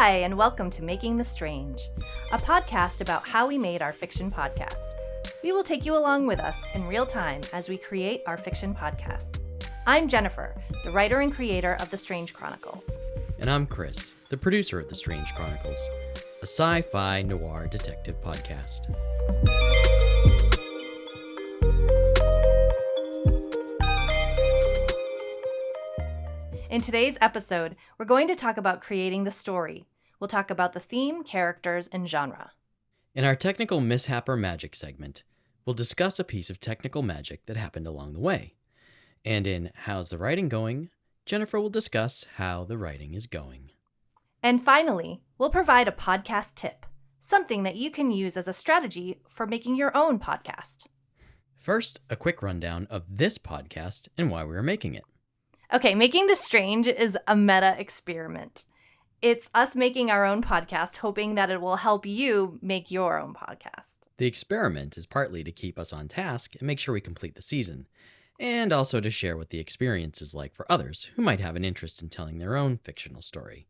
Hi, and welcome to Making the Strange, a podcast about how we made our fiction podcast. We will take you along with us in real time as we create our fiction podcast. I'm Jennifer, the writer and creator of the Strange Chronicles. And I'm Chris, the producer of the Strange Chronicles, a sci-fi noir detective podcast. In today's episode, we're going to talk about creating the story. We'll talk about the theme, characters, and genre. In our technical mishap or magic segment, we'll discuss a piece of technical magic that happened along the way. And in How's the Writing Going?, Jennifer will discuss how the writing is going. And finally, we'll provide a podcast tip, something that you can use as a strategy for making your own podcast. First, a quick rundown of this podcast and why we are making it. Okay, Making the Strange is a meta experiment. It's us making our own podcast, hoping that it will help you make your own podcast. The experiment is partly to keep us on task and make sure we complete the season, and also to share what the experience is like for others who might have an interest in telling their own fictional story.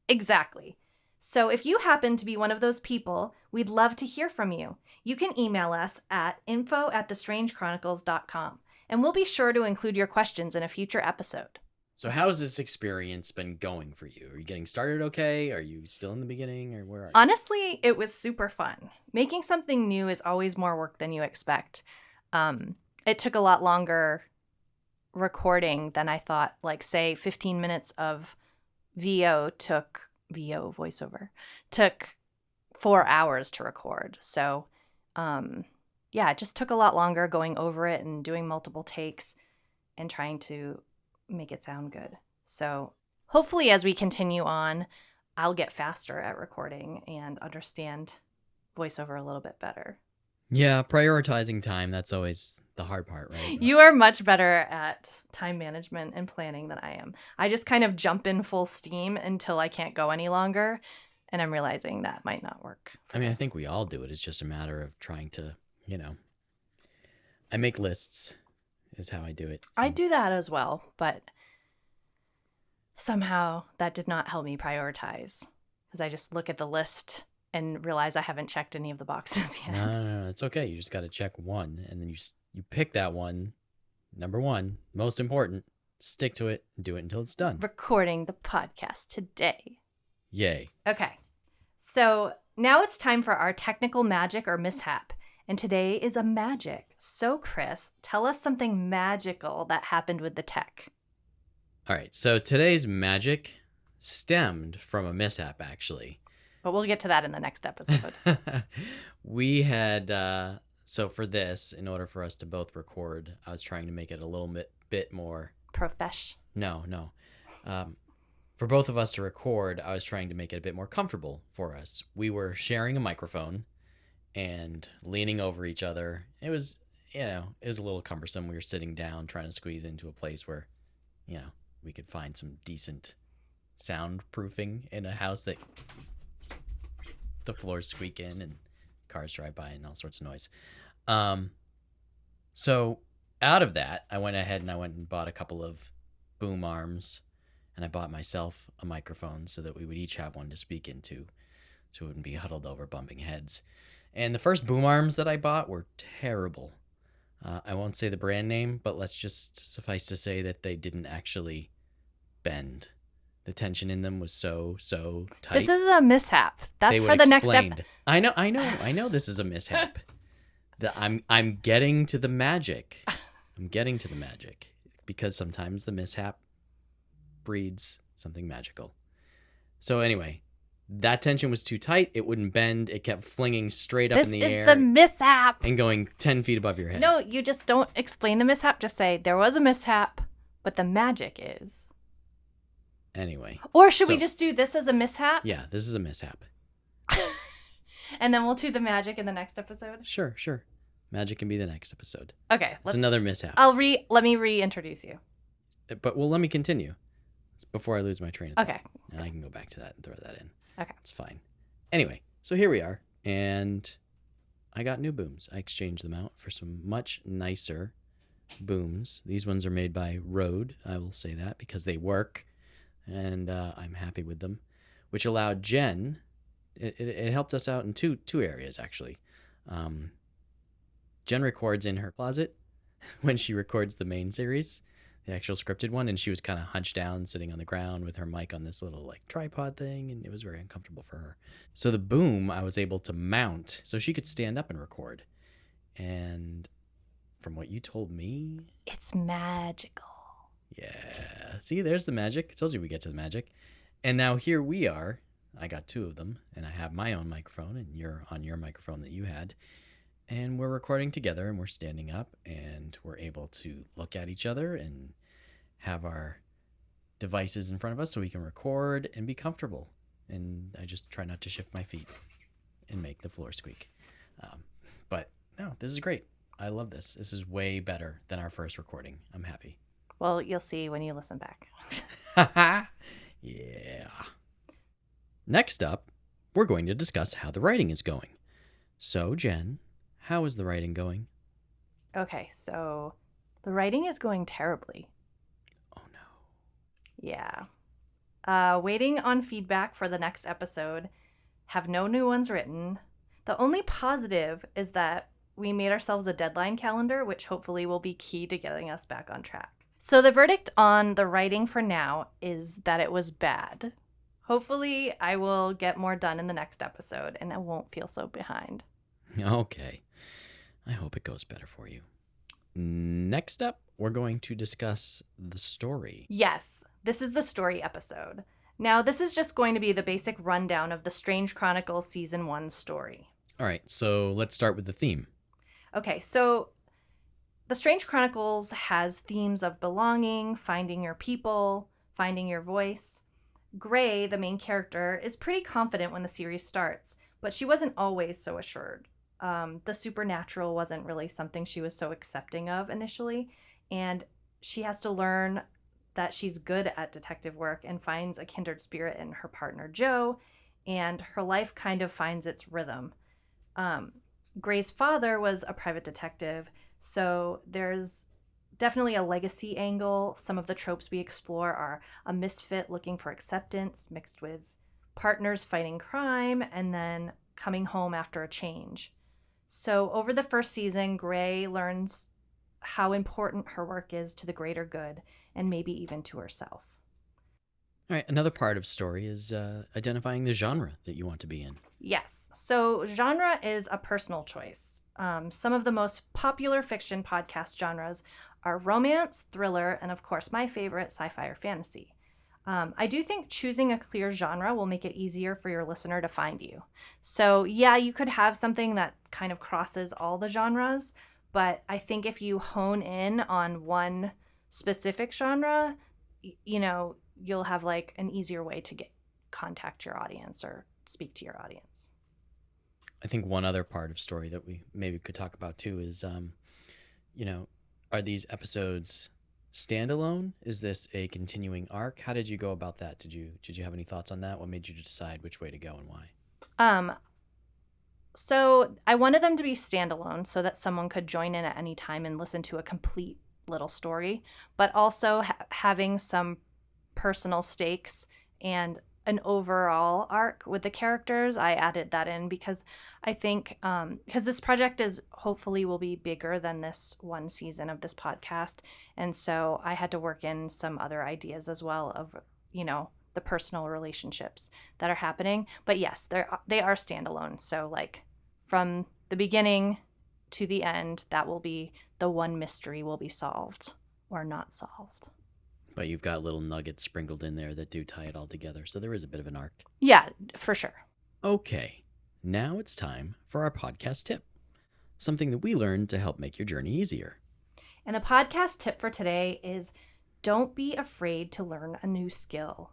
Exactly. So if you happen to be one of those people, we'd love to hear from you. You can email us at info@thestrangechronicles.com. And we'll be sure to include your questions in a future episode. So how's this experience been going for you? Are you getting started okay? Are you still in the beginning, or where are you? Honestly, it was super fun. Making something new is always more work than you expect. It took a lot longer recording than I thought. Like, say, 15 minutes of voiceover took 4 hours to record. So, yeah, it just took a lot longer going over it and doing multiple takes and trying to make it sound good. So hopefully as we continue on, I'll get faster at recording and understand voiceover a little bit better. Yeah, prioritizing time, that's always the hard part, right? You are much better at time management and planning than I am. I just kind of jump in full steam until I can't go any longer, and I'm realizing that might not work. I think we all do it. It's just a matter of trying to, I make lists is how I do it. I do that as well, but somehow that did not help me prioritize because I just look at the list and realize I haven't checked any of the boxes yet. No, it's okay. You just got to check one, and then you pick that one, number one, most important, stick to it, and do it until it's done. Recording the podcast today. Yay. Okay, so now it's time for our technical magic or mishap. And today is a magic. So, Chris, tell us something magical that happened with the tech. All right. So today's magic stemmed from a mishap, actually. But we'll get to that in the next episode. We had, so for this, in order for us to both record, I was trying to make it a little bit more... Profesh. No. For both of us to record, I was trying to make it a bit more comfortable for us. We were sharing a microphone and leaning over each other. It was, it was a little cumbersome. We were sitting down trying to squeeze into a place where, we could find some decent soundproofing in a house that the floors squeak in and cars drive by and all sorts of noise. So out of that, I went ahead and bought a couple of boom arms, and I bought myself a microphone so that we would each have one to speak into, so it wouldn't be huddled over bumping heads. And the first boom arms that I bought were terrible. I won't say the brand name, but let's just suffice to say that they didn't actually bend. The tension in them was so tight. This is a mishap. That's for the next step. I know this is a mishap. I'm getting to the magic. I'm getting to the magic because sometimes the mishap breeds something magical. So anyway, that tension was too tight. It wouldn't bend. It kept flinging straight up in the air. This is the mishap. And going 10 feet above your head. No, you just don't explain the mishap. Just say, there was a mishap, but the magic is. Anyway. Or should we just do this as a mishap? Yeah, this is a mishap. And then we'll do the magic in the next episode? Sure. Magic can be the next episode. Okay. It's another mishap. Let me reintroduce you. But let me continue. It's before I lose my train of thought. Okay. And I can go back to that and throw that in. Okay. It's fine. Anyway, so here we are. And I got new booms. I exchanged them out for some much nicer booms. These ones are made by Rode. I will say that because they work. And I'm happy with them. which allowed Jen. It helped us out in two areas actually. Jen records in her closet when she records the main series, the actual scripted one, and she was kind of hunched down, sitting on the ground with her mic on this little like tripod thing, and it was very uncomfortable for her. So the boom I was able to mount so she could stand up and record. And from what you told me, it's magical. Yeah. See, there's the magic. I told you we get to the magic. And now here we are. I got two of them, and I have my own microphone, and you're on your microphone that you had. And we're recording together, and we're standing up, and we're able to look at each other and have our devices in front of us so we can record and be comfortable. And I just try not to shift my feet and make the floor squeak. But no, this is great. I love this. This is way better than our first recording. I'm happy. Well, you'll see when you listen back. Yeah. Next up, we're going to discuss how the writing is going. So, Jen, how is the writing going? Okay, so the writing is going terribly. Oh, no. Yeah. Waiting on feedback for the next episode. Have no new ones written. The only positive is that we made ourselves a deadline calendar, which hopefully will be key to getting us back on track. So the verdict on the writing for now is that it was bad. Hopefully I will get more done in the next episode and I won't feel so behind. Okay. I hope it goes better for you. Next up, we're going to discuss the story. Yes, this is the story episode. Now, this is just going to be the basic rundown of the Strange Chronicles Season 1 story. All right, so let's start with the theme. Okay, so the Strange Chronicles has themes of belonging, finding your people, finding your voice. Gray, the main character, is pretty confident when the series starts, but she wasn't always so assured. The supernatural wasn't really something she was so accepting of initially, and she has to learn that she's good at detective work and finds a kindred spirit in her partner Joe, and her life kind of finds its rhythm. Gray's father was a private detective, so there's definitely a legacy angle. Some of the tropes we explore are a misfit looking for acceptance mixed with partners fighting crime and then coming home after a change. So over the first season, Gray learns how important her work is to the greater good and maybe even to herself. All right, another part of story is identifying the genre that you want to be in. Yes, so genre is a personal choice. Some of the most popular fiction podcast genres are romance, thriller, and of course my favorite, sci-fi or fantasy. I do think choosing a clear genre will make it easier for your listener to find you. So yeah, you could have something that kind of crosses all the genres, but I think if you hone in on one specific genre, you'll have like an easier way to contact your audience or speak to your audience. I think one other part of story that we maybe could talk about too is, are these episodes standalone? Is this a continuing arc? How did you go about that? Did you have any thoughts on that? What made you decide which way to go and why? So I wanted them to be standalone so that someone could join in at any time and listen to a complete little story, but also having some personal stakes and an overall arc with the characters. I added that in because I think because this project is hopefully will be bigger than this one season of this podcast, and so I had to work in some other ideas as well of the personal relationships that are happening. But yes, they are standalone, so like from the beginning to the end, that will be the one mystery will be solved or not solved. But you've got little nuggets sprinkled in there that do tie it all together, so there is a bit of an arc. Yeah, for sure. Okay, now it's time for our podcast tip. Something that we learned to help make your journey easier. And the podcast tip for today is don't be afraid to learn a new skill.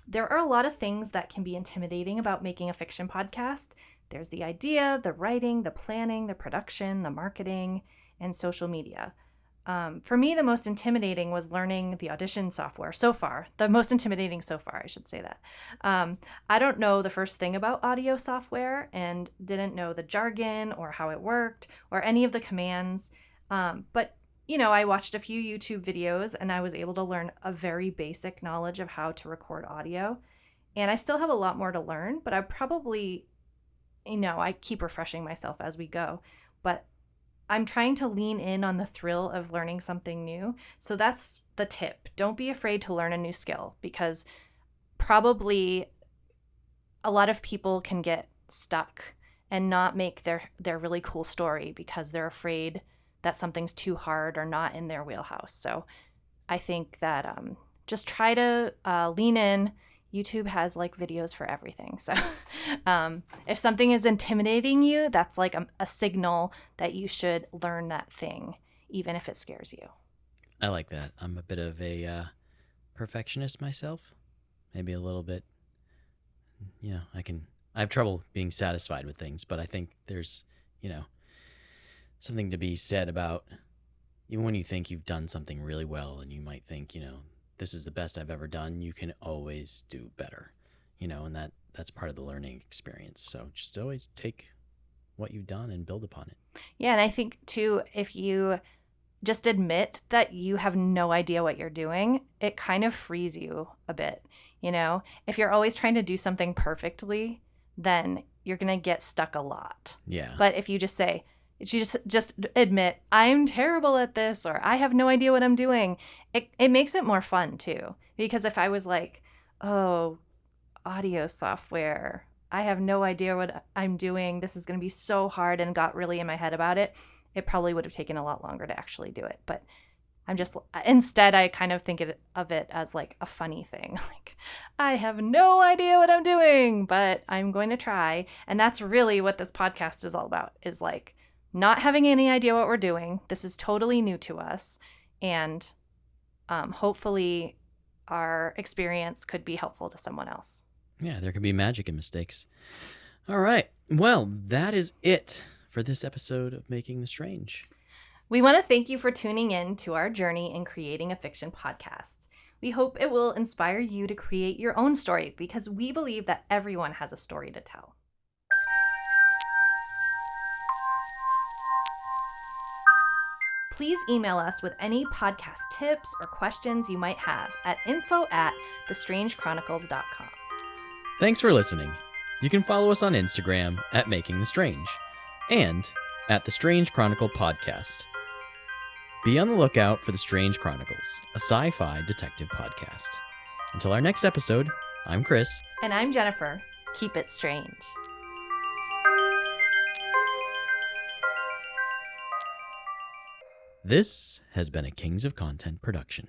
There are a lot of things that can be intimidating about making a fiction podcast. There's the idea, the writing, the planning, the production, the marketing, and social media. For me, the most intimidating was learning the audition software so far. The most intimidating so far, I should say that. I don't know the first thing about audio software and didn't know the jargon or how it worked or any of the commands. But I watched a few YouTube videos and I was able to learn a very basic knowledge of how to record audio. And I still have a lot more to learn, but I probably, I keep refreshing myself as we go. But I'm trying to lean in on the thrill of learning something new. So that's the tip. Don't be afraid to learn a new skill, because probably a lot of people can get stuck and not make their really cool story because they're afraid that something's too hard or not in their wheelhouse. So I think that just try to lean in. YouTube has like videos for everything. So if something is intimidating you, that's like a signal that you should learn that thing, even if it scares you. I like that. I'm a bit of a perfectionist myself. Maybe a little bit. I have trouble being satisfied with things, but I think there's, something to be said about even when you think you've done something really well and you might think, this is the best I've ever done, you can always do better, and that's part of the learning experience. So just always take what you've done and build upon it. Yeah, and I think too, if you just admit that you have no idea what you're doing, it kind of frees you a bit. If you're always trying to do something perfectly, then you're going to get stuck a lot. Yeah. But if you just say, just admit, I'm terrible at this, or I have no idea what I'm doing, it makes it more fun too. Because if I was like, oh, audio software, I have no idea what I'm doing, this is going to be so hard, and got really in my head about it, it probably would have taken a lot longer to actually do it. But instead I kind of think of it as like a funny thing. Like, I have no idea what I'm doing, but I'm going to try. And that's really what this podcast is all about, is like not having any idea what we're doing. This is totally new to us. And hopefully our experience could be helpful to someone else. Yeah, there can be magic in mistakes. All right. Well, that is it for this episode of Making the Strange. We want to thank you for tuning in to our journey in creating a fiction podcast. We hope it will inspire you to create your own story, because we believe that everyone has a story to tell. Please email us with any podcast tips or questions you might have at info@thestrangechronicles.com. Thanks for listening. You can follow us on Instagram at Making the Strange and at The Strange Chronicle Podcast. Be on the lookout for The Strange Chronicles, a sci-fi detective podcast. Until our next episode, I'm Chris. And I'm Jennifer. Keep it strange. This has been a Kings of Content production.